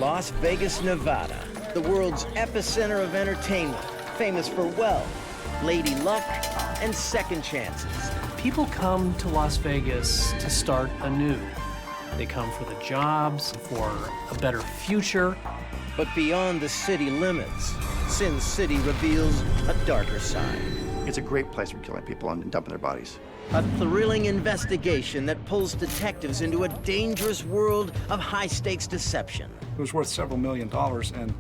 Las Vegas, Nevada, the world's epicenter of entertainment, famous for wealth, lady luck, and second chances. People come to Las Vegas to start anew. They come for the jobs, for a better future. But beyond the city limits, Sin City reveals a darker side. It's a great place for killing people and dumping their bodies. A thrilling investigation that pulls detectives into a dangerous world of high-stakes deception. It was worth several $1 million, and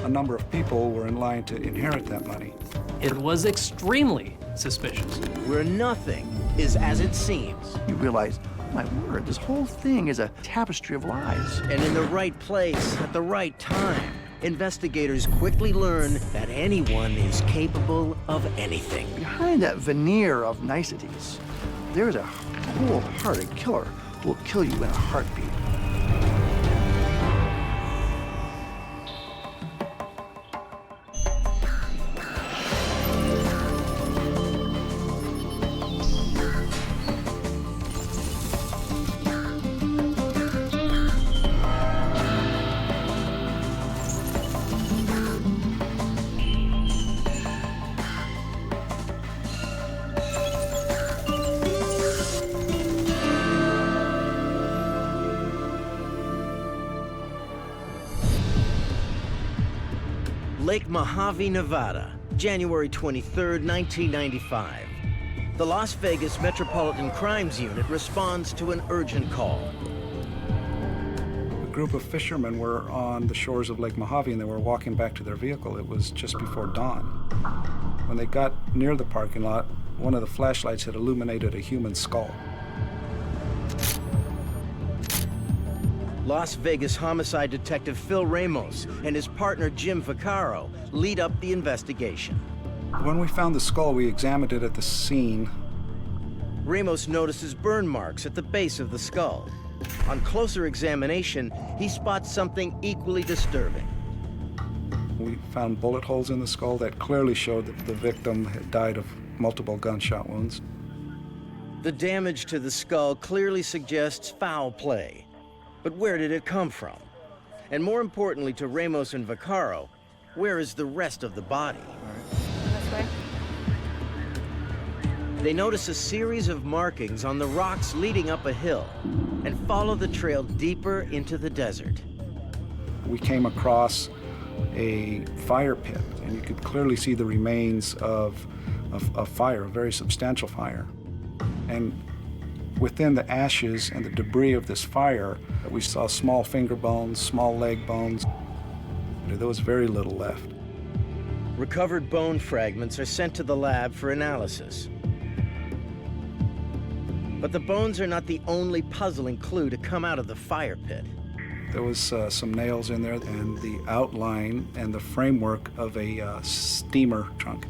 a number of people were in line to inherit that money. It was extremely suspicious. Where nothing is as it seems. You realize, my word, this whole thing is a tapestry of lies. And in the right place at the right time, investigators quickly learn that anyone is capable of anything. Behind that veneer of niceties, there's a cold-hearted killer who will kill you in a heartbeat. Lake Mojave, Nevada, January 23, 1995. The Las Vegas Metropolitan Crimes Unit responds to an urgent call. A group of fishermen were on the shores of Lake Mojave, and they were walking back to their vehicle. It was just before dawn. When they got near the parking lot, one of the flashlights had illuminated a human skull. Las Vegas homicide detective Phil Ramos and his partner Jim Vaccaro lead up the investigation. When we found the skull, we examined it at the scene. Ramos notices burn marks at the base of the skull. On closer examination, he spots something equally disturbing. We found bullet holes in the skull that clearly showed that the victim had died of multiple gunshot wounds. The damage to the skull clearly suggests foul play. But where did it come from? And more importantly to Ramos and Vaccaro, where is the rest of the body? This way. They notice a series of markings on the rocks leading up a hill and follow the trail deeper into the desert. We came across a fire pit, and you could clearly see the remains of fire, a very substantial fire. And within the ashes and the debris of this fire, we saw small finger bones, small leg bones. There was very little left. Recovered bone fragments are sent to the lab for analysis. But the bones are not the only puzzling clue to come out of the fire pit. There was some nails in there and the outline and the framework of a steamer trunk.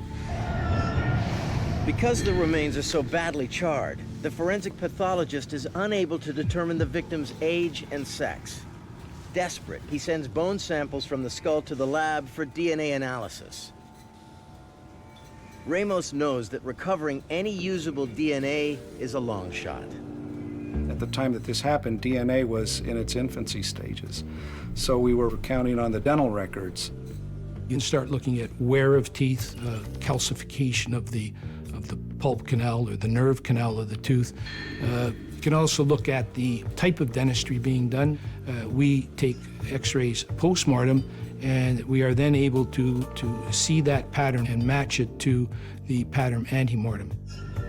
Because the remains are so badly charred, the forensic pathologist is unable to determine the victim's age and sex. Desperate, he sends bone samples from the skull to the lab for DNA analysis. Ramos knows that recovering any usable DNA is a long shot. At the time that this happened, DNA was in its infancy stages. So we were counting on the dental records. You can start looking at wear of teeth, calcification of the pulp canal or the nerve canal of the tooth. You can also look at the type of dentistry being done. We take x-rays post-mortem, and we are then able to see that pattern and match it to the pattern ante-mortem.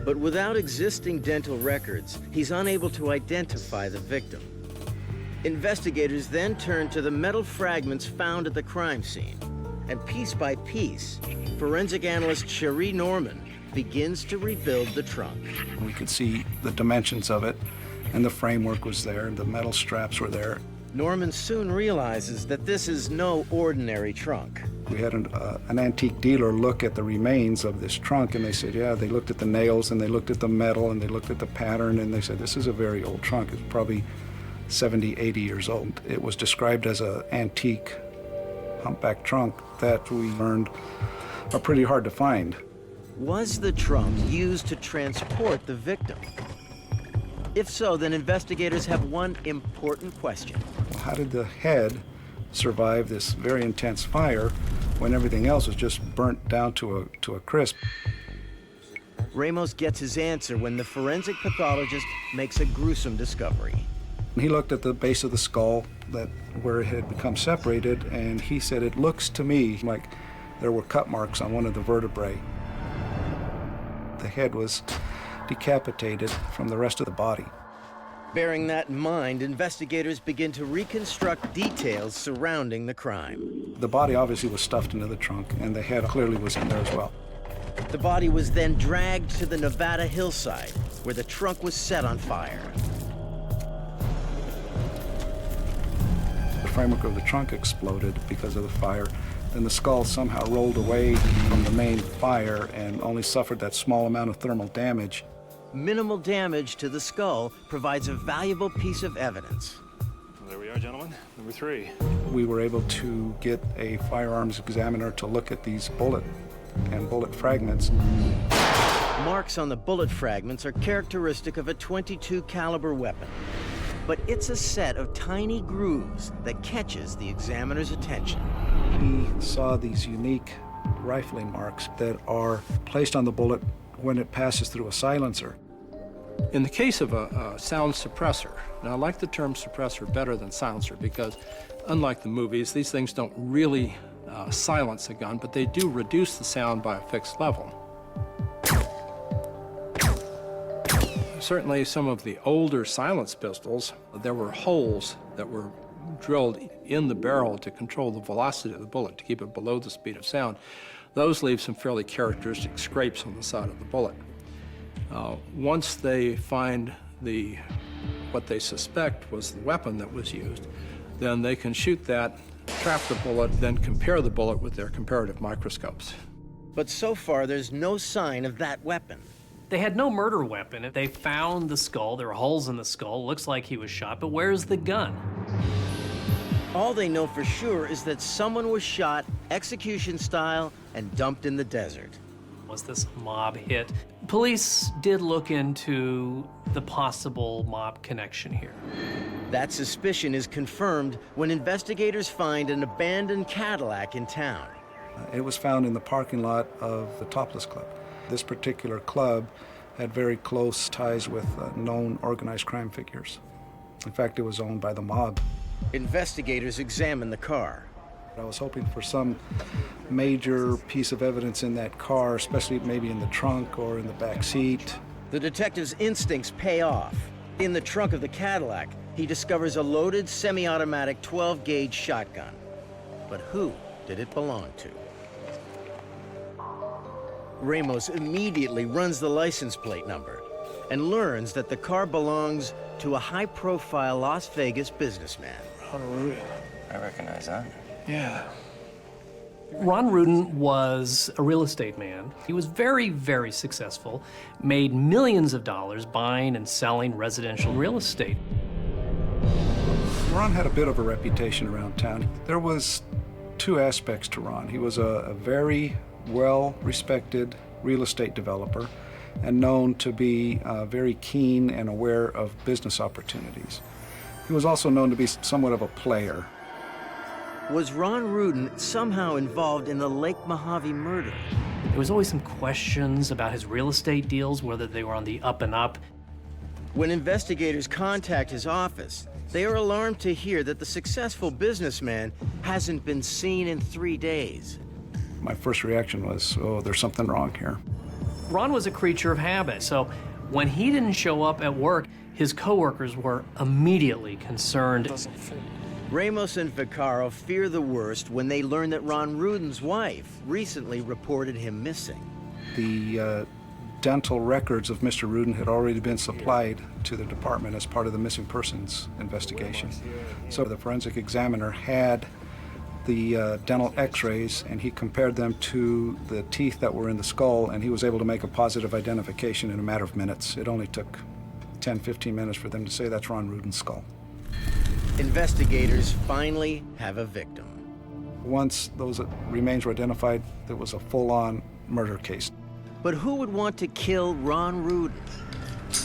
But without existing dental records, he's unable to identify the victim. Investigators then turn to the metal fragments found at the crime scene. And piece by piece, forensic analyst Cherie Norman begins to rebuild the trunk. We could see the dimensions of it, and the framework was there, and the metal straps were there. Norman soon realizes that this is no ordinary trunk. We had an antique dealer look at the remains of this trunk, and they said, yeah, they looked at the nails, and they looked at the metal, and they looked at the pattern, and they said, this is a very old trunk. It's probably 70, 80 years old. It was described as an antique humpback trunk that we learned are pretty hard to find. Was the trunk used to transport the victim? If so, then investigators have one important question. How did the head survive this very intense fire when everything else was just burnt down to a crisp. Ramos gets his answer when the forensic pathologist makes a gruesome discovery. He looked at the base of the skull, where it had become separated, and he said, "It looks to me like there were cut marks on one of the vertebrae." The head was decapitated from the rest of the body. Bearing that in mind, investigators begin to reconstruct details surrounding the crime. The body obviously was stuffed into the trunk, and the head clearly was in there as well. The body was then dragged to the Nevada hillside, where the trunk was set on fire. The framework of the trunk exploded because of the fire. Then the skull somehow rolled away from the main fire and only suffered that small amount of thermal damage. Minimal damage to the skull provides a valuable piece of evidence. There we are, gentlemen. Number 3. We were able to get a firearms examiner to look at these bullet fragments. Marks on the bullet fragments are characteristic of a .22 caliber weapon, but it's a set of tiny grooves that catches the examiner's attention. He saw these unique rifling marks that are placed on the bullet when it passes through a silencer. In the case of a sound suppressor, now I like the term suppressor better than silencer because unlike the movies, these things don't really silence a gun, but they do reduce the sound by a fixed level. Certainly some of the older silence pistols, there were holes that were drilled in the barrel to control the velocity of the bullet, to keep it below the speed of sound. Those leave some fairly characteristic scrapes on the side of the bullet. Once they find what they suspect was the weapon that was used, then they can shoot that, trap the bullet, then compare the bullet with their comparative microscopes. But so far, there's no sign of that weapon. They had no murder weapon. They found the skull. There were holes in the skull. Looks like he was shot, but where's the gun? All they know for sure is that someone was shot execution style and dumped in the desert. Was this a mob hit? Police did look into the possible mob connection here. That suspicion is confirmed when investigators find an abandoned Cadillac in town. It was found in the parking lot of the Topless Club. This particular club had very close ties with known organized crime figures. In fact, it was owned by the mob. Investigators examine the car. I was hoping for some major piece of evidence in that car, especially maybe in the trunk or in the back seat. The detective's instincts pay off. In the trunk of the Cadillac, he discovers a loaded semi-automatic 12-gauge shotgun. But who did it belong to? Ramos immediately runs the license plate number and learns that the car belongs to a high-profile Las Vegas businessman. I recognize that. Yeah. Ron Ruden was a real estate man. He was very, very successful, made millions of dollars buying and selling residential real estate. Ron had a bit of a reputation around town. There was two aspects to Ron. He was a very well-respected real estate developer and known to be very keen and aware of business opportunities. He was also known to be somewhat of a player. Was Ron Ruden somehow involved in the Lake Mojave murder? There was always some questions about his real estate deals, whether they were on the up and up. When investigators contact his office, they are alarmed to hear that the successful businessman hasn't been seen in 3 days. My first reaction was, oh, there's something wrong here. Ron was a creature of habit, so when he didn't show up at work, his coworkers were immediately concerned. Ramos and Vaccaro fear the worst when they learn that Ron Ruden's wife recently reported him missing. The dental records of Mr. Ruden had already been supplied to the department as part of the missing persons investigation. So the forensic examiner had the dental x-rays and he compared them to the teeth that were in the skull, and he was able to make a positive identification in a matter of minutes. It only took 10-15 minutes for them to say that's Ron Ruden's skull. Investigators finally have a victim. Once those remains were identified, there was a full-on murder case. But who would want to kill Ron Ruden?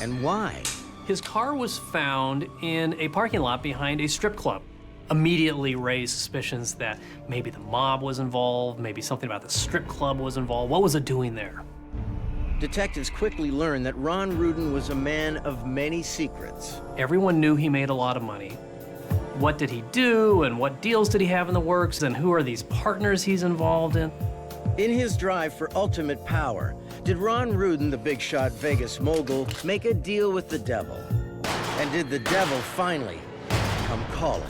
And why? His car was found in a parking lot behind a strip club. immediately raised suspicions that maybe the mob was involved, maybe something about the strip club was involved. What was it doing there? Detectives quickly learned that Ron Ruden was a man of many secrets. Everyone knew he made a lot of money. What did he do, and what deals did he have in the works, and who are these partners he's involved in? In his drive for ultimate power, did Ron Ruden, the big shot Vegas mogul, make a deal with the devil? And did the devil finally come calling?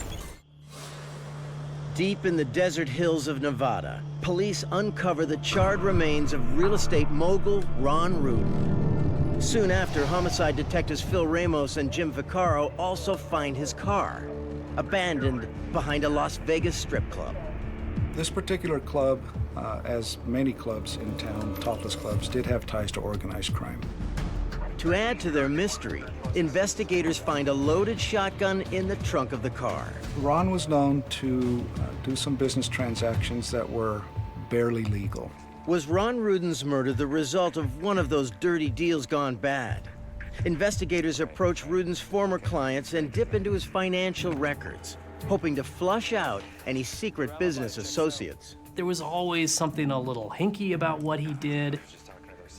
Deep in the desert hills of Nevada, police uncover the charred remains of real estate mogul Ron Ruden. Soon after, homicide detectives Phil Ramos and Jim Vaccaro also find his car, abandoned behind a Las Vegas strip club. This particular club, as many clubs in town, topless clubs, did have ties to organized crime. To add to their mystery, investigators find a loaded shotgun in the trunk of the car. Ron was known to do some business transactions that were barely legal. Was Ron Ruden's murder the result of one of those dirty deals gone bad? Investigators approach Ruden's former clients and dip into his financial records, hoping to flush out any secret business associates. There was always something a little hinky about what he did.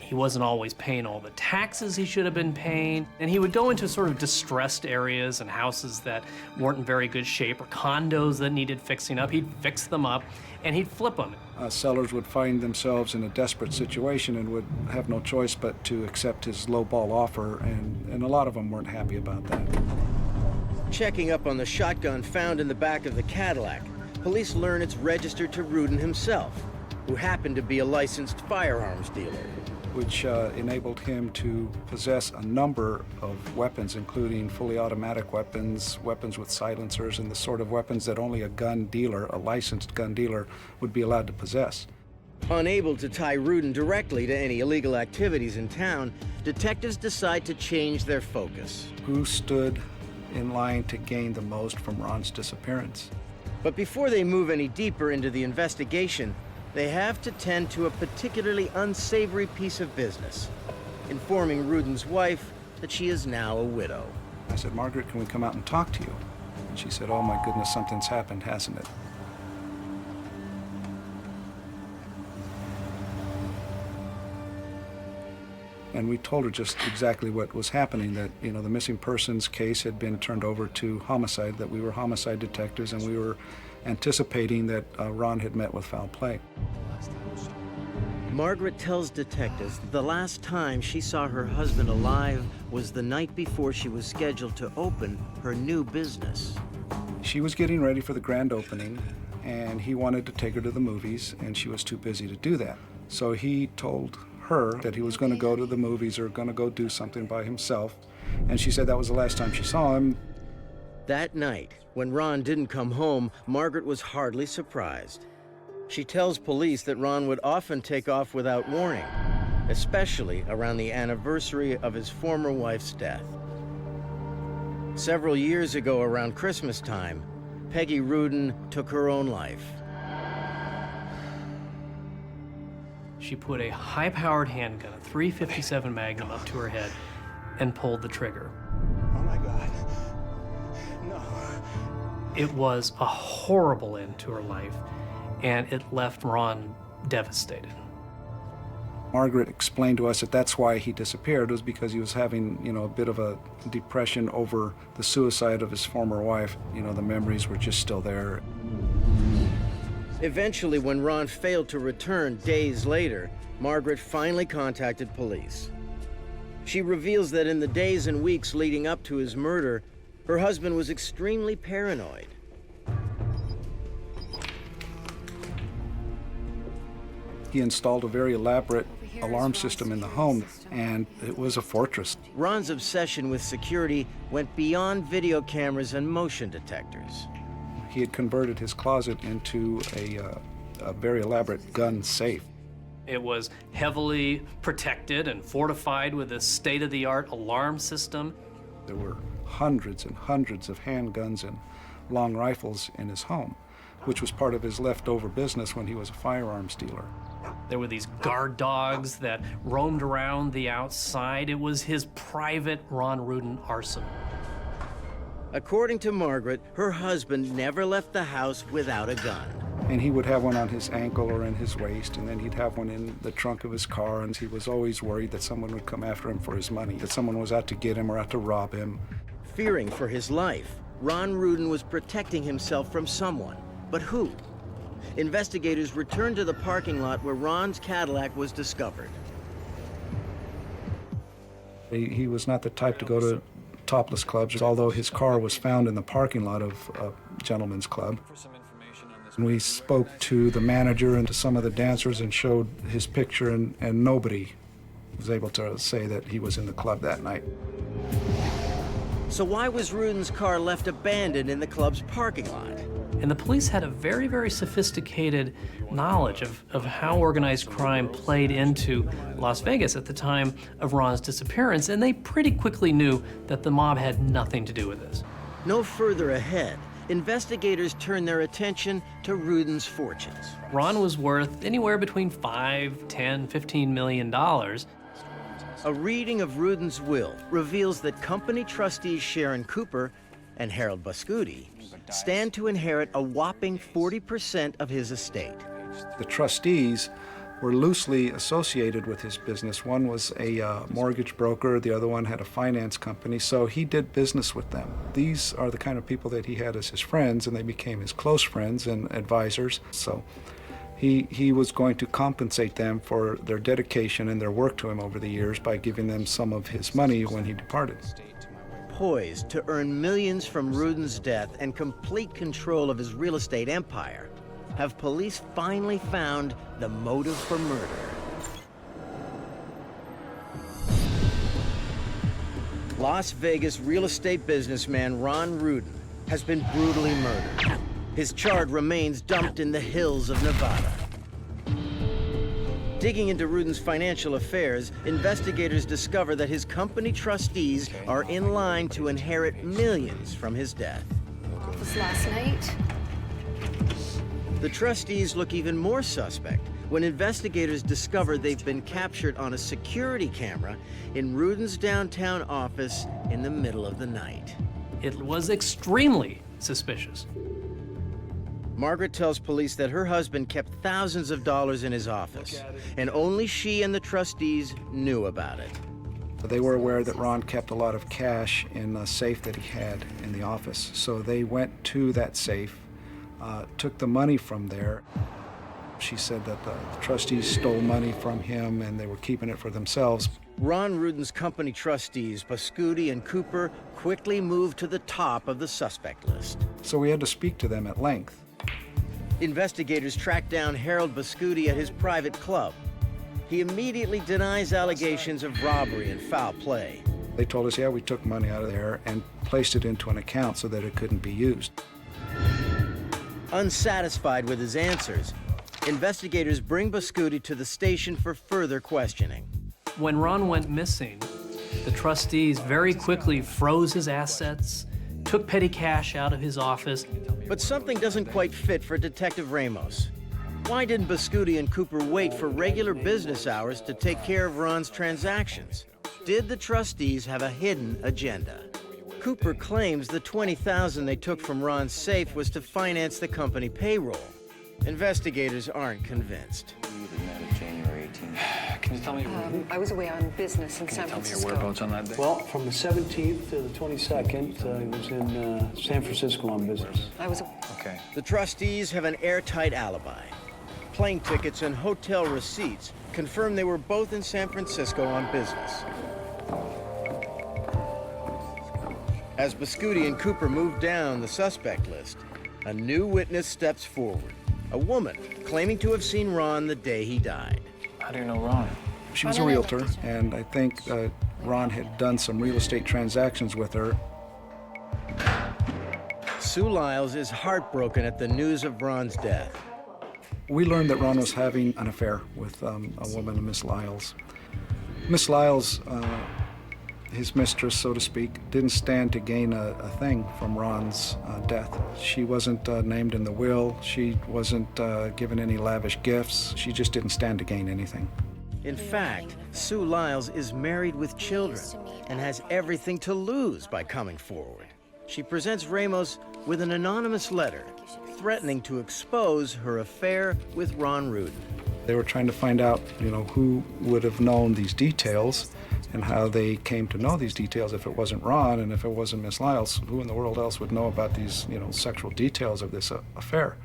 He wasn't always paying all the taxes he should have been paying, and he would go into sort of distressed areas and houses that weren't in very good shape, or condos that needed fixing up. He'd fix them up, and he'd flip them. Sellers would find themselves in a desperate situation and would have no choice but to accept his lowball offer, and a lot of them weren't happy about that. Checking up on the shotgun found in the back of the Cadillac, police learn it's registered to Ruden himself, who happened to be a licensed firearms dealer. Which enabled him to possess a number of weapons, including fully automatic weapons, weapons with silencers, and the sort of weapons that only a gun dealer, a licensed gun dealer, would be allowed to possess. Unable to tie Ruden directly to any illegal activities in town, detectives decide to change their focus. Who stood in line to gain the most from Ron's disappearance? But before they move any deeper into the investigation, they have to tend to a particularly unsavory piece of business, informing Ruden's wife that she is now a widow. I said, "Margaret, can we come out and talk to you?" And she said, "Oh my goodness, something's happened, hasn't it?" And we told her just exactly what was happening, that, you know, the missing persons case had been turned over to homicide, that we were homicide detectives, and we were anticipating that Ron had met with foul play. Margaret tells detectives that the last time she saw her husband alive was the night before she was scheduled to open her new business. She was getting ready for the grand opening, and he wanted to take her to the movies, and she was too busy to do that. So he told her that he was going to go to the movies or going to go do something by himself, and she said that was the last time she saw him. That night, when Ron didn't come home, Margaret was hardly surprised. She tells police that Ron would often take off without warning, especially around the anniversary of his former wife's death. Several years ago, around Christmas time, Peggy Ruden took her own life. She put a high-powered handgun, a .357 Magnum, up to her head and pulled the trigger. Oh my God. No. It was a horrible end to her life, and it left Ron devastated. Margaret explained to us that that's why he disappeared, was because he was having, you know, a bit of a depression over the suicide of his former wife. You know, the memories were just still there. Eventually, when Ron failed to return days later, Margaret finally contacted police. She reveals that in the days and weeks leading up to his murder, her husband was extremely paranoid. He installed a very elaborate alarm system in the home, and it was a fortress. Ron's obsession with security went beyond video cameras and motion detectors. He had converted his closet into a very elaborate gun safe. It was heavily protected and fortified with a state-of-the-art alarm system. There were hundreds and hundreds of handguns and long rifles in his home, which was part of his leftover business when he was a firearms dealer. There were these guard dogs that roamed around the outside. It was his private Ron Ruden arsenal. According to Margaret, her husband never left the house without a gun. And he would have one on his ankle or in his waist, and then he'd have one in the trunk of his car, and he was always worried that someone would come after him for his money, that someone was out to get him or out to rob him. Fearing for his life, Ron Ruden was protecting himself from someone. But who? Investigators returned to the parking lot where Ron's Cadillac was discovered. He was not the type to go to topless clubs, although his car was found in the parking lot of a gentleman's club. We spoke to the manager and to some of the dancers and showed his picture, and nobody was able to say that he was in the club that night. So why was Ruden's car left abandoned in the club's parking lot? And the police had a very, very sophisticated knowledge of how organized crime played into Las Vegas at the time of Ron's disappearance, and they pretty quickly knew that the mob had nothing to do with this. No further ahead, investigators turned their attention to Ruden's fortunes. Ron was worth anywhere between $5, $10, $15 million. A reading of Ruden's will reveals that company trustees Sharon Cooper and Harold Bascuti stand to inherit a whopping 40% of his estate. The trustees were loosely associated with his business. One was a mortgage broker, the other one had a finance company, so he did business with them. These are the kind of people that he had as his friends, and they became his close friends and advisors. So he was going to compensate them for their dedication and their work to him over the years by giving them some of his money when he departed. Poised to earn millions from Ruden's death and complete control of his real estate empire, have police finally found the motive for murder? Las Vegas real estate businessman Ron Ruden has been brutally murdered. His charred remains dumped in the hills of Nevada. Digging into Ruden's financial affairs, investigators discover that his company trustees are in line to inherit millions from his death. Was last night? The trustees look even more suspect when investigators discover they've been captured on a security camera in Ruden's downtown office in the middle of the night. It was extremely suspicious. Margaret tells police that her husband kept thousands of dollars in his office, and only she and the trustees knew about it. They were aware that Ron kept a lot of cash in a safe that he had in the office, so they went to that safe, took the money from there. She said that the trustees stole money from him and they were keeping it for themselves. Ron Ruden's company trustees, Bascuti and Cooper, quickly moved to the top of the suspect list. So we had to speak to them at length. Investigators tracked down Harold Bascuti at his private club. He immediately denies allegations of robbery and foul play. They told us, yeah, we took money out of there and placed it into an account so that it couldn't be used. Unsatisfied with his answers, investigators bring Bascuti to the station for further questioning. When Ron went missing, the trustees very quickly froze his assets, took petty cash out of his office. But something doesn't quite fit for Detective Ramos. Why didn't Bascuti and Cooper wait for regular business hours to take care of Ron's transactions? Did the trustees have a hidden agenda? Cooper claims the $20,000 they took from Ron's safe was to finance the company payroll. Investigators aren't convinced. January 18th. Can you tell me I was away on business in San Francisco. whereabouts on that day? Well, from the 17th to the 22nd, I was in San Francisco on business. I was. Okay. The trustees have an airtight alibi. Plane tickets and hotel receipts confirm they were both in San Francisco on business. As Bascuti and Cooper move down the suspect list, a new witness steps forward. A woman claiming to have seen Ron the day he died. How do you know Ron? She was a realtor, and I think Ron had done some real estate transactions with her. Sue Lyles is heartbroken at the news of Ron's death. We learned that Ron was having an affair with a woman, Miss Lyles. Miss Lyles, his mistress, so to speak, didn't stand to gain a thing from Ron's death. She wasn't named in the will. She wasn't given any lavish gifts. She just didn't stand to gain anything. In fact, Sue Lyles is married with children and has everything to lose by coming forward. she presents Ramos with an anonymous letter threatening to expose her affair with Ron Ruden. They were trying to find out, who would have known these details and how they came to know these details. If it wasn't Ron and if it wasn't Miss Lyles, who in the world else would know about these, sexual details of this affair?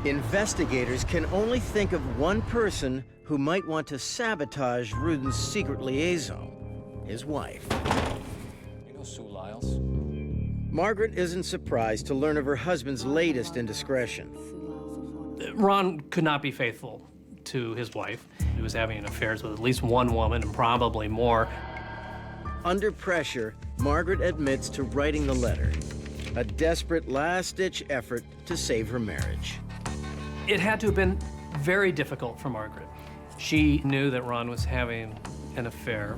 Investigators can only think of one person who might want to sabotage Ruden's secret liaison, his wife. You know Sue Lyles? Margaret isn't surprised to learn of her husband's latest indiscretion. Ron could not be faithful to his wife. He was having affairs with at least one woman and probably more. Under pressure, Margaret admits to writing the letter, a desperate last-ditch effort to save her marriage. It had to have been very difficult for Margaret. She knew that Ron was having an affair.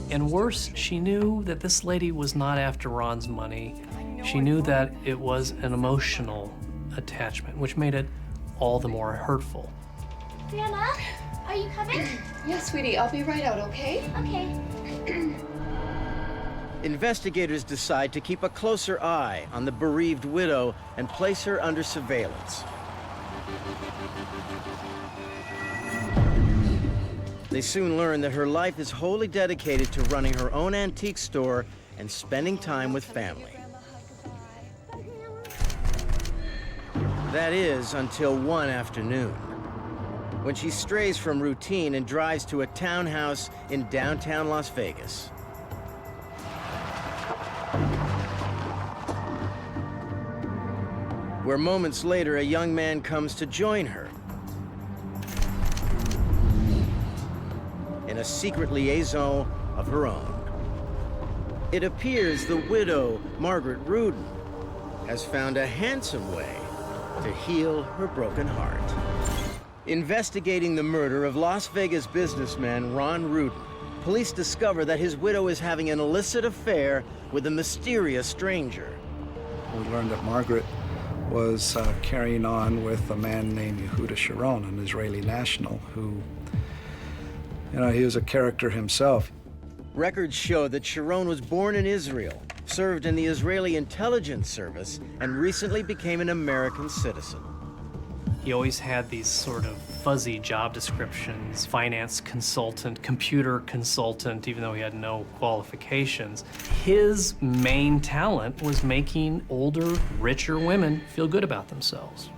And worse, she knew that this lady was not after Ron's money. She knew that it was an emotional attachment, which made it all the more hurtful. Grandma, are you coming? Yes, sweetie, I'll be right out, okay? Okay. Investigators decide to keep a closer eye on the bereaved widow and place her under surveillance. They soon learn that her life is wholly dedicated to running her own antique store and spending time with family. That is, until one afternoon, when she strays from routine and drives to a townhouse in downtown Las Vegas. Where moments later, a young man comes to join her in a secret liaison of her own. It appears the widow, Margaret Rudin, has found a handsome way to heal her broken heart. Investigating the murder of Las Vegas businessman Ron Ruden, police discover that his widow is having an illicit affair with a mysterious stranger. We learned that Margaret was carrying on with a man named Yehuda Sharon, an Israeli national, who, he was a character himself. Records show that Sharon was born in Israel, served in the Israeli intelligence service, and recently became an American citizen. He always had these sort of fuzzy job descriptions: finance consultant, computer consultant, even though he had no qualifications. His main talent was making older, richer women feel good about themselves.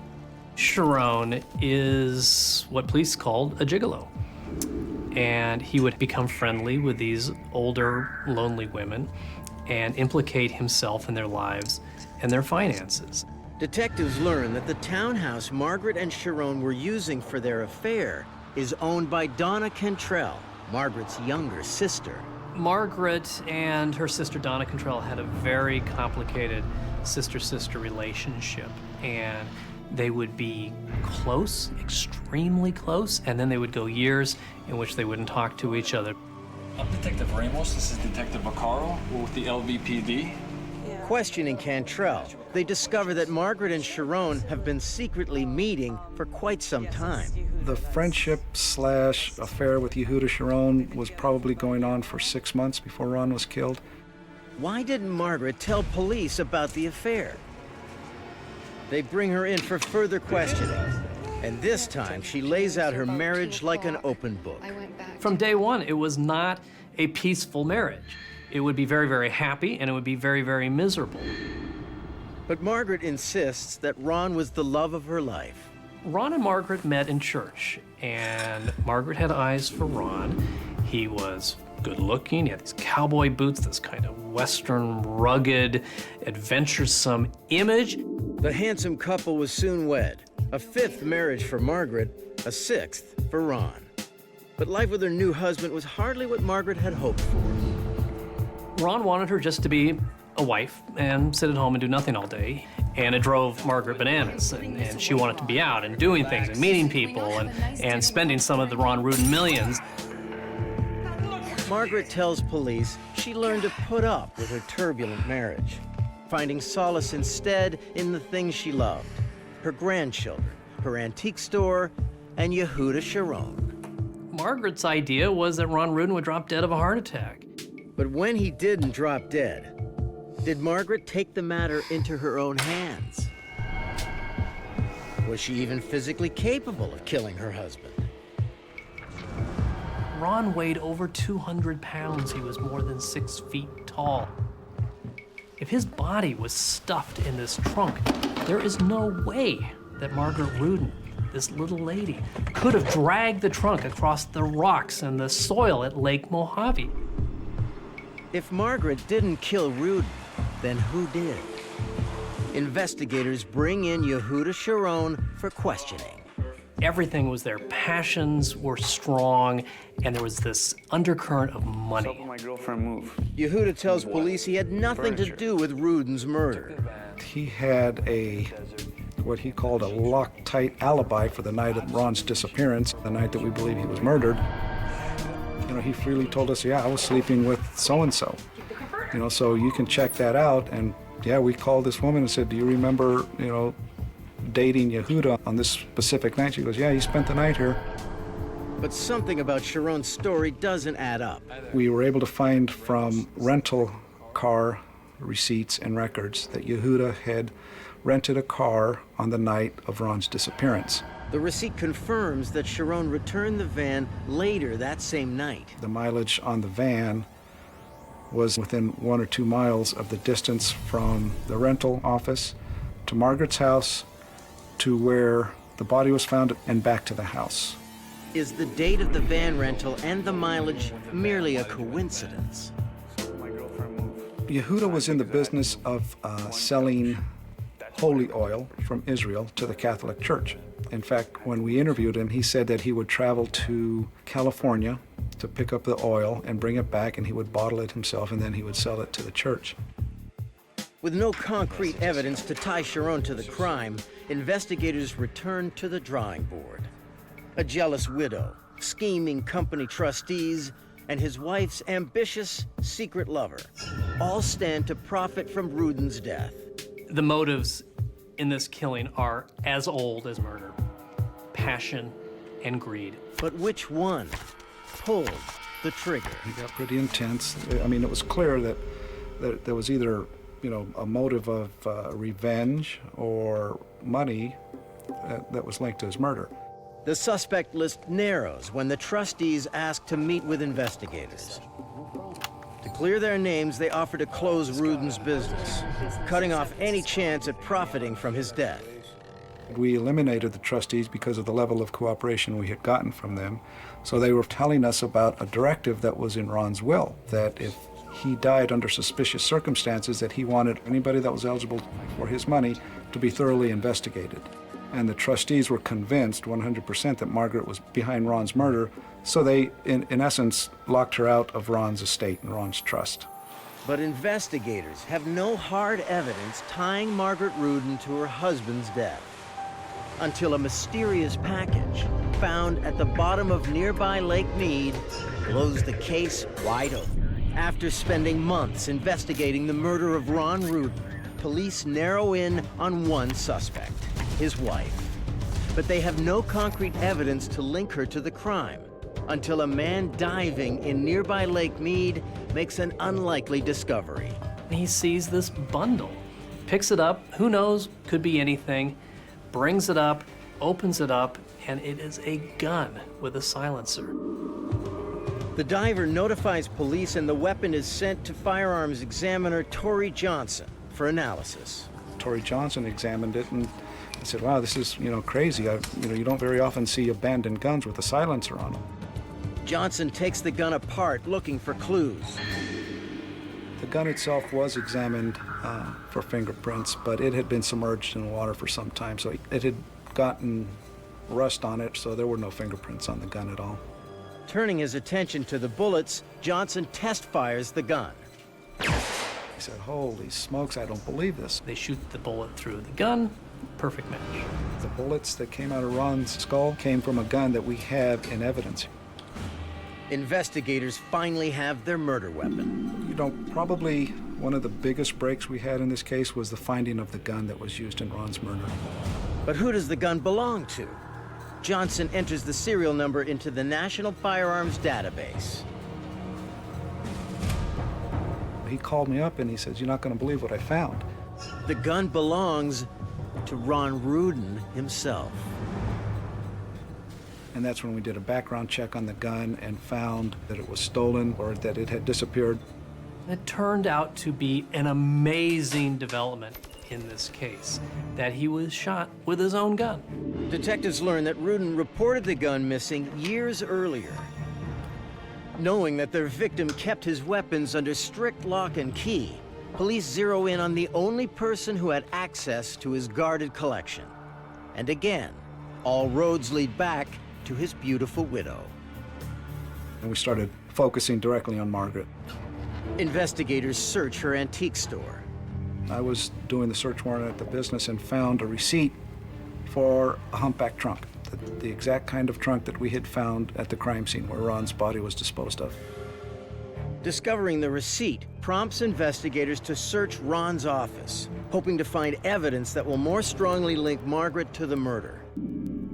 Sharon is what police called a gigolo. And he would become friendly with these older, lonely women and implicate himself in their lives and their finances. Detectives learn that the townhouse Margaret and Sharon were using for their affair is owned by Donna Cantrell, Margaret's younger sister. Margaret and her sister Donna Cantrell had a very complicated sister-sister relationship, and they would be close, extremely close, and then they would go years in which they wouldn't talk to each other. I'm Detective Ramos. This is Detective Vaccaro with the LVPD. Questioning Cantrell, they discover that Margaret and Sharon have been secretly meeting for quite some time. The friendship/affair with Yehuda Sharon was probably going on for 6 months before Ron was killed. Why didn't Margaret tell police about the affair? They bring her in for further questioning, and this time she lays out her marriage like an open book. From day one, it was not a peaceful marriage. It would be very, very happy, and it would be very, very miserable. But Margaret insists that Ron was the love of her life. Ron and Margaret met in church, and Margaret had eyes for Ron. He was good-looking. He had these cowboy boots, this kind of Western, rugged, adventuresome image. The handsome couple was soon wed, a 5th marriage for Margaret, a 6th for Ron. But life with her new husband was hardly what Margaret had hoped for. Ron wanted her just to be a wife and sit at home and do nothing all day. And it drove Margaret bananas. And she wanted to be out and doing things and meeting people and spending some of the Ron Ruden millions. Margaret tells police she learned to put up with her turbulent marriage, finding solace instead in the things she loved: her grandchildren, her antique store, and Yehuda Sharon. Margaret's idea was that Ron Ruden would drop dead of a heart attack. But when he didn't drop dead, Did Margaret take the matter into her own hands? Was she even physically capable of killing her husband? Ron weighed over 200 pounds. He was more than 6 feet tall. If his body was stuffed in this trunk, there is no way that Margaret Rudin, this little lady, could have dragged the trunk across the rocks and the soil at Lake Mojave. If Margaret didn't kill Ruden, then who did? Investigators bring in Yehuda Sharon for questioning. Everything was there. Passions were strong, and there was this undercurrent of money. My girlfriend move. Yehuda tells police he had nothing to do with Ruden's murder. He had what he called a Loctite alibi for the night of Ron's disappearance, the night that we believe he was murdered. You know, he freely told us, yeah, I was sleeping with so-and-so. You know, so you can check that out. And yeah, we called this woman and said, do you remember, you know, dating Yehuda on this specific night? She goes, yeah, he spent the night here. But something about Sharon's story doesn't add up. We were able to find from rental car receipts and records that Yehuda had rented a car on the night of Ron's disappearance. The receipt confirms that Sharon returned the van later that same night. The mileage on the van was within 1 or 2 miles of the distance from the rental office to Margaret's house to where the body was found and back to the house. Is the date of the van rental and the mileage merely a coincidence? Yehuda was in the business of selling holy oil from Israel to the Catholic Church. In fact, when we interviewed him, he said that he would travel to California to pick up the oil and bring it back, and he would bottle it himself, and then he would sell it to the church. With no concrete evidence to tie Sharon to the crime, investigators returned to the drawing board. A jealous widow, scheming company trustees, and his wife's ambitious secret lover all stand to profit from Ruden's death. The motives in this killing are as old as murder: passion and greed. But which one pulled the trigger? He got pretty intense. I mean, it was clear that there was either, you know, a motive of revenge or money that was linked to his murder. The suspect list narrows when the trustees ask to meet with investigators. To clear their names, they offer to close Ruden's business, cutting off any chance at profiting from his death. We eliminated the trustees because of the level of cooperation we had gotten from them. So they were telling us about a directive that was in Ron's will, that if he died under suspicious circumstances, that he wanted anybody that was eligible for his money to be thoroughly investigated. And the trustees were convinced 100% that Margaret was behind Ron's murder, so they, in essence, locked her out of Ron's estate and Ron's trust. But investigators have no hard evidence tying Margaret Rudin to her husband's death, until a mysterious package found at the bottom of nearby Lake Mead blows the case wide open. After spending months investigating the murder of Ron Ruden, police narrow in on one suspect, his wife. But they have no concrete evidence to link her to the crime, until a man diving in nearby Lake Mead makes an unlikely discovery. He sees this bundle, picks it up, who knows, could be anything, brings it up, opens it up, and it is a gun with a silencer. The diver notifies police, and the weapon is sent to firearms examiner Torrey Johnson for analysis. Torrey Johnson examined it and said, wow, this is, you know, crazy. You don't very often see abandoned guns with a silencer on them. Johnson takes the gun apart, looking for clues. The gun itself was examined for fingerprints, but it had been submerged in water for some time, so it had gotten rust on it, so there were no fingerprints on the gun at all. Turning his attention to the bullets, Johnson test fires the gun. He said, holy smokes, I don't believe this. They shoot the bullet through the gun, perfect match. The bullets that came out of Ron's skull came from a gun that we have in evidence. Investigators finally have their murder weapon. You know, probably one of the biggest breaks we had in this case was the finding of the gun that was used in Ron's murder. But who does the gun belong to? Johnson enters the serial number into the National Firearms Database. He called me up and he says, "You're not going to believe what I found." The gun belongs to Ron Ruden himself. And that's when we did a background check on the gun and found that it was stolen or that it had disappeared. It turned out to be an amazing development in this case, that he was shot with his own gun. Detectives learned that Ruden reported the gun missing years earlier. Knowing that their victim kept his weapons under strict lock and key, police zero in on the only person who had access to his guarded collection. And again, all roads lead back to his beautiful widow. And we started focusing directly on Margaret. Investigators search her antique store. I was doing the search warrant at the business and found a receipt for a humpback trunk, the exact kind of trunk that we had found at the crime scene where Ron's body was disposed of. Discovering the receipt prompts investigators to search Ron's office, hoping to find evidence that will more strongly link Margaret to the murder.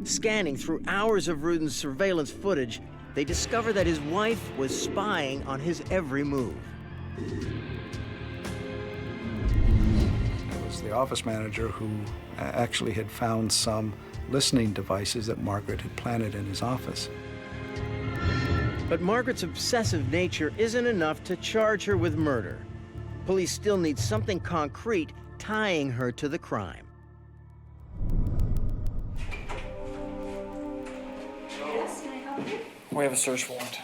Scanning through hours of Ruden's surveillance footage, they discover that his wife was spying on his every move. It was the office manager who actually had found some listening devices that Margaret had planted in his office. But Margaret's obsessive nature isn't enough to charge her with murder. Police still need something concrete tying her to the crime. Yes, can I help you? We have a search warrant.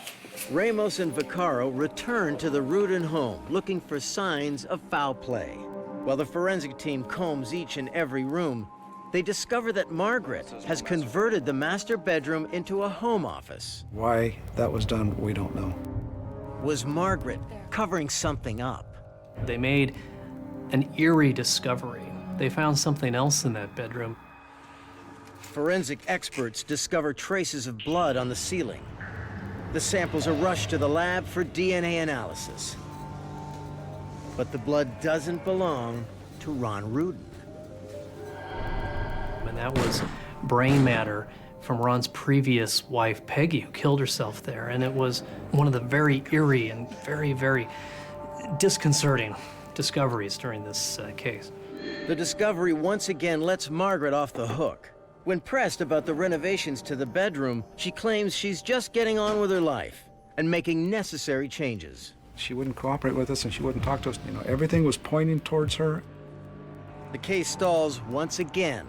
Ramos and Vaccaro return to the Ruden home looking for signs of foul play. While the forensic team combs each and every room, they discover that Margaret has converted the master bedroom into a home office. Why that was done, we don't know. Was Margaret covering something up? They made an eerie discovery. They found something else in that bedroom. Forensic experts discover traces of blood on the ceiling. The samples are rushed to the lab for DNA analysis. But the blood doesn't belong to Ron Ruden. And that was brain matter from Ron's previous wife, Peggy, who killed herself there. And it was one of the very eerie and very, very disconcerting discoveries during this case. The discovery once again lets Margaret off the hook. When pressed about the renovations to the bedroom, she claims she's just getting on with her life and making necessary changes. She wouldn't cooperate with us and she wouldn't talk to us. You know, everything was pointing towards her. The case stalls once again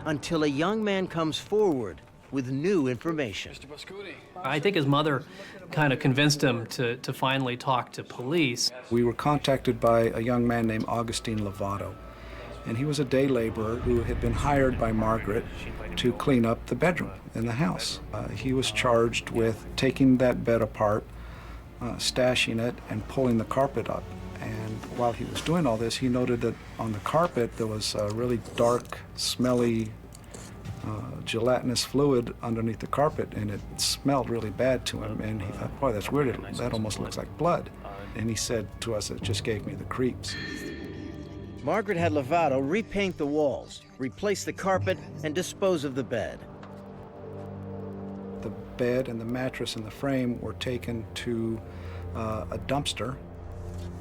until a young man comes forward with new information. I think his mother kind of convinced him to finally talk to police. We were contacted by a young man named Augustine Lovato, and he was a day laborer who had been hired by Margaret to clean up the bedroom in the house. He was charged with taking that bed apart, stashing it, and pulling the carpet up. And while he was doing all this, he noted that on the carpet there was a really dark, smelly, gelatinous fluid underneath the carpet, and it smelled really bad to him. And he thought, boy, that's weird. That almost looks like blood. And he said to us, it just gave me the creeps. Margaret had Lovato repaint the walls, replace the carpet, and dispose of the bed. The bed and the mattress and the frame were taken to a dumpster.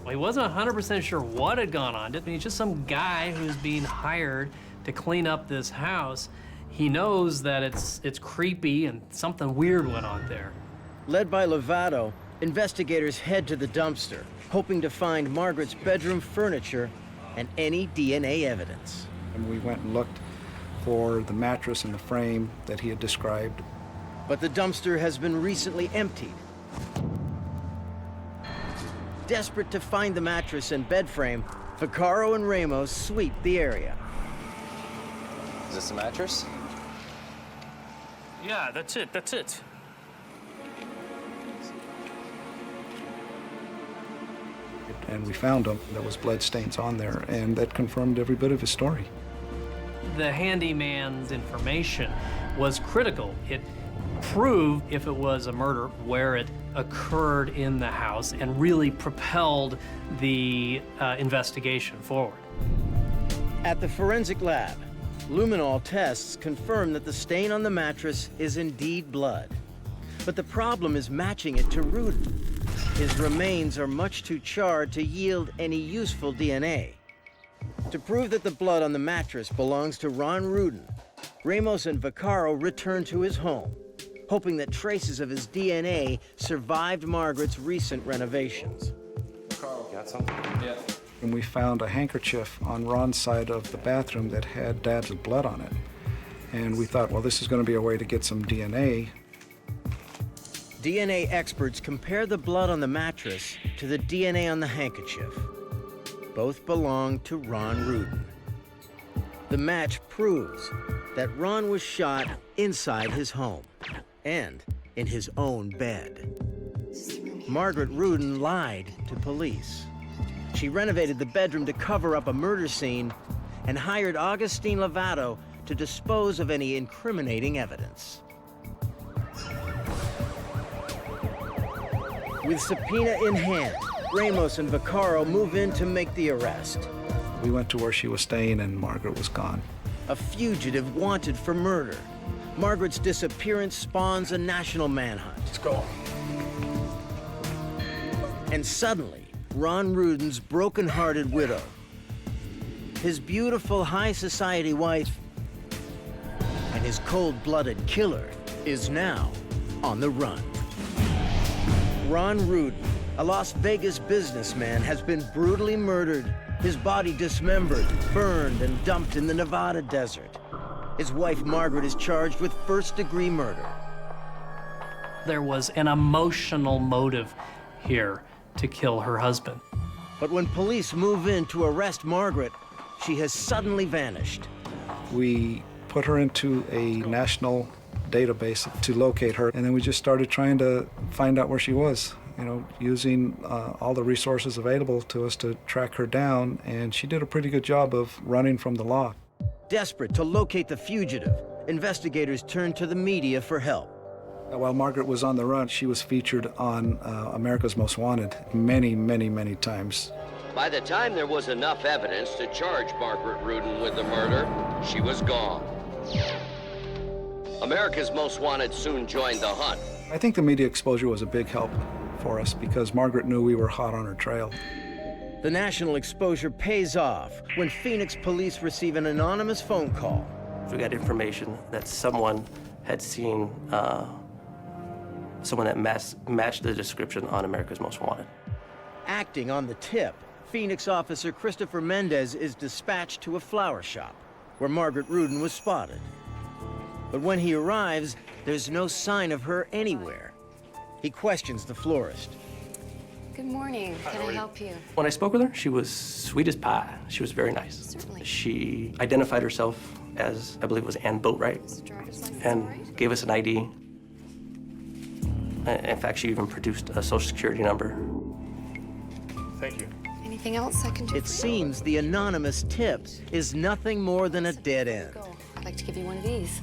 Well, he wasn't 100% sure what had gone on. I mean, he's just some guy who's being hired to clean up this house. He knows that it's creepy and something weird went on there. Led by Lovato, investigators head to the dumpster, hoping to find Margaret's bedroom furniture and any DNA evidence. And we went and looked for the mattress and the frame that he had described. But the dumpster has been recently emptied. Desperate to find the mattress and bed frame, Vaccaro and Ramos sweep the area. Is this a mattress? Yeah, that's it. And we found him. There was blood stains on there, and that confirmed every bit of his story. The handyman's information was critical. It proved if it was a murder where it occurred in the house and really propelled the investigation forward. At the forensic lab, luminol tests confirm that the stain on the mattress is indeed blood. But the problem is matching it to Ruden. His remains are much too charred to yield any useful DNA. To prove that the blood on the mattress belongs to Ron Ruden, Ramos and Vaccaro returned to his home, hoping that traces of his DNA survived Margaret's recent renovations. Got something? Yeah. And we found a handkerchief on Ron's side of the bathroom that had dabs of blood on it. And we thought, well, this is going to be a way to get some DNA. DNA experts compare the blood on the mattress to the DNA on the handkerchief. Both belong to Ron Ruden. The match proves that Ron was shot inside his home and in his own bed. Margaret Rudin lied to police. She renovated the bedroom to cover up a murder scene and hired Augustine Lovato to dispose of any incriminating evidence. With subpoena in hand, Ramos and Vaccaro move in to make the arrest. We went to where she was staying and Margaret was gone. A fugitive wanted for murder. Margaret's disappearance spawns a national manhunt. Let's go. And suddenly, Ron Ruden's broken-hearted widow, his beautiful high society wife, and his cold-blooded killer is now on the run. Ron Ruden, a Las Vegas businessman, has been brutally murdered, his body dismembered, burned, and dumped in the Nevada desert. His wife, Margaret, is charged with first-degree murder. There was an emotional motive here to kill her husband. But when police move in to arrest Margaret, she has suddenly vanished. We put her into a national database to locate her, and then we just started trying to find out where she was, you know, using all the resources available to us to track her down, and she did a pretty good job of running from the law. Desperate to locate the fugitive, investigators turned to the media for help. While Margaret was on the run, she was featured on America's Most Wanted many, many, many times. By the time there was enough evidence to charge Margaret Rudin with the murder, she was gone. America's Most Wanted soon joined the hunt. I think the media exposure was a big help for us because Margaret knew we were hot on her trail. The national exposure pays off when Phoenix police receive an anonymous phone call. We got information that someone had seen someone that matched the description on America's Most Wanted. Acting on the tip, Phoenix officer Christopher Mendez is dispatched to a flower shop where Margaret Rudin was spotted. But when he arrives, there's no sign of her anywhere. He questions the florist. Good morning. Can I help you? When I spoke with her, she was sweet as pie. She was very nice. Certainly. She identified herself as, I believe it was Ann Boatwright, and gave us an ID. In fact, she even produced a social security number. Thank you. Anything else I can do? It seems the anonymous tip is nothing more than a dead end. I'd like to give you one of these.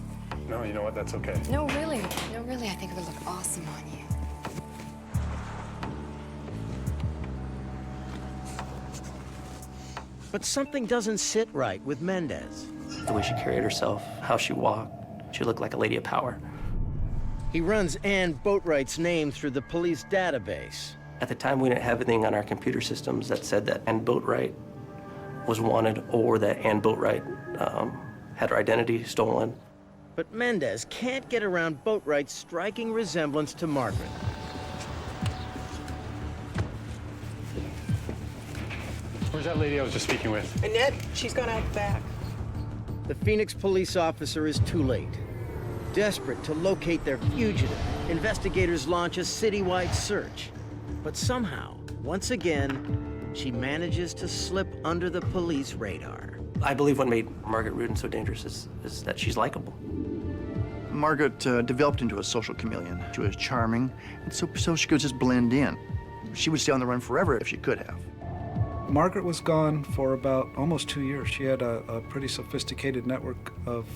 No, you know what? That's okay. No, really. No, really. I think it would look awesome on you. But something doesn't sit right with Mendez. The way she carried herself, how she walked, she looked like a lady of power. He runs Ann Boatwright's name through the police database. At the time, we didn't have anything on our computer systems that said that Ann Boatwright was wanted or that Ann Boatwright had her identity stolen. But Mendez can't get around Boatwright's striking resemblance to Margaret. Where's that lady I was just speaking with? Annette, she's gone out back. The Phoenix police officer is too late. Desperate to locate their fugitive, investigators launch a citywide search. But somehow, once again, she manages to slip under the police radar. I believe what made Margaret Rudin so dangerous is that she's likable. Margaret developed into a social chameleon. She was charming, and so she could just blend in. She would stay on the run forever if she could have. Margaret was gone for about almost 2 years. She had a pretty sophisticated network of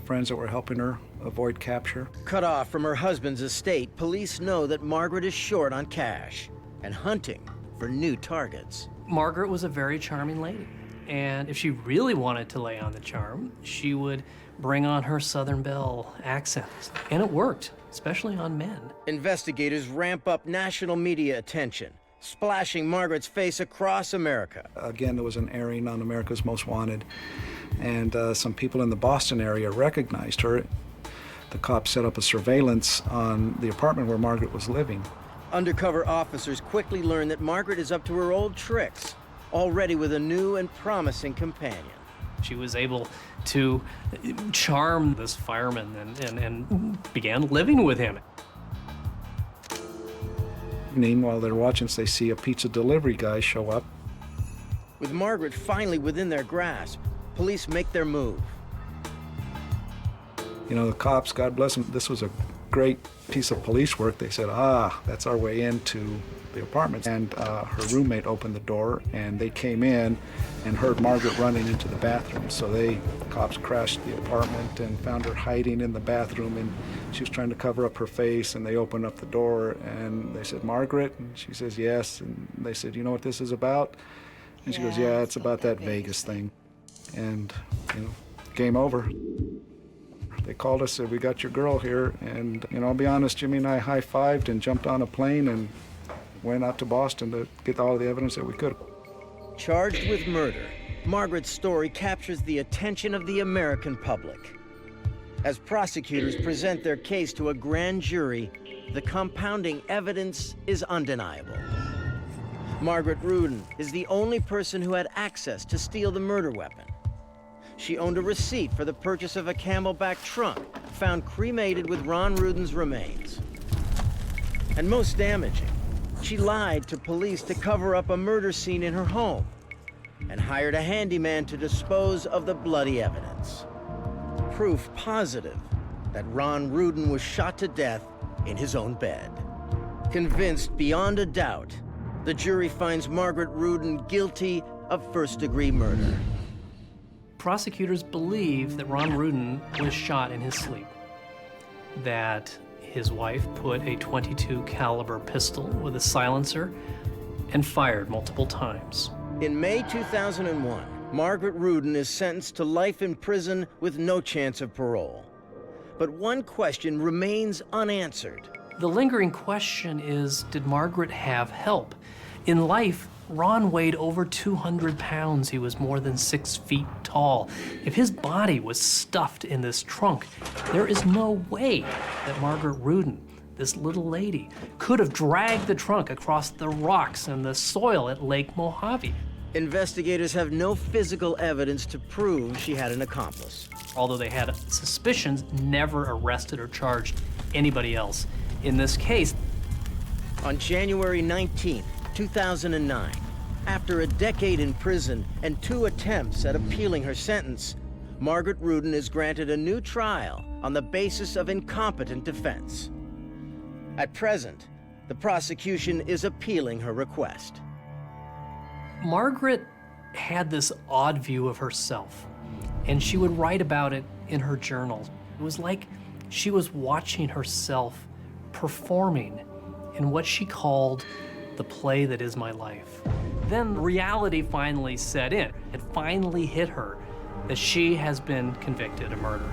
friends that were helping her avoid capture. Cut off from her husband's estate, police know that Margaret is short on cash and hunting for new targets. Margaret was a very charming lady, and if she really wanted to lay on the charm, she would bring on her Southern Belle accent, and it worked. especially on men. Investigators ramp up national media attention, splashing Margaret's face across America. Again, there was an airing on America's Most Wanted, and some people in the Boston area recognized her. The cops set up a surveillance on the apartment where Margaret was living. Undercover officers quickly learn that Margaret is up to her old tricks, already with a new and promising companion. She was able to charm this fireman and began living with him. While they're watching, they see a pizza delivery guy show up. With Margaret finally within their grasp, police make their move. You know, the cops, God bless them, this was a great piece of police work. They said, that's our way into the apartment. And her roommate opened the door, and they came in and heard Margaret running into the bathroom. So the cops crashed the apartment and found her hiding in the bathroom, and she was trying to cover up her face, and they opened up the door, and they said, "Margaret?" And she says, "Yes." And they said, "You know what this is about?" And she goes, "Yeah, it's about that Vegas thing." And, you know, game over. They called us, said, "We got your girl here." And, you know, I'll be honest, Jimmy and I high-fived and jumped on a plane and went out to Boston to get all the evidence that we could. Charged with murder, Margaret's story captures the attention of the American public. As prosecutors present their case to a grand jury, the compounding evidence is undeniable. Margaret Rudin is the only person who had access to steal the murder weapon. She owned a receipt for the purchase of a Camelback trunk found cremated with Ron Rudin's remains. And most damaging, she lied to police to cover up a murder scene in her home and hired a handyman to dispose of the bloody evidence. Proof positive that Ron Rudin was shot to death in his own bed. Convinced beyond a doubt, the jury finds Margaret Rudin guilty of first-degree murder. Prosecutors believe that Ron Ruden was shot in his sleep, that his wife put a .22 caliber pistol with a silencer and fired multiple times. In May 2001, Margaret Rudin is sentenced to life in prison with no chance of parole. But one question remains unanswered. The lingering question is, did Margaret have help? In life, Ron weighed over 200 pounds. He was more than 6 feet tall. If his body was stuffed in this trunk, there is no way that Margaret Rudin, this little lady, could have dragged the trunk across the rocks and the soil at Lake Mojave. Investigators have no physical evidence to prove she had an accomplice. Although they had suspicions, never arrested or charged anybody else. In this case, on January 19th, 2009, after a decade in prison and 2 attempts at appealing her sentence, Margaret Rudin is granted a new trial on the basis of incompetent defense. At present, the prosecution is appealing her request. Margaret had this odd view of herself, and she would write about it in her journal. It was like she was watching herself performing in what she called the play that is my life. Then reality finally set in. It finally hit her that she has been convicted of murder.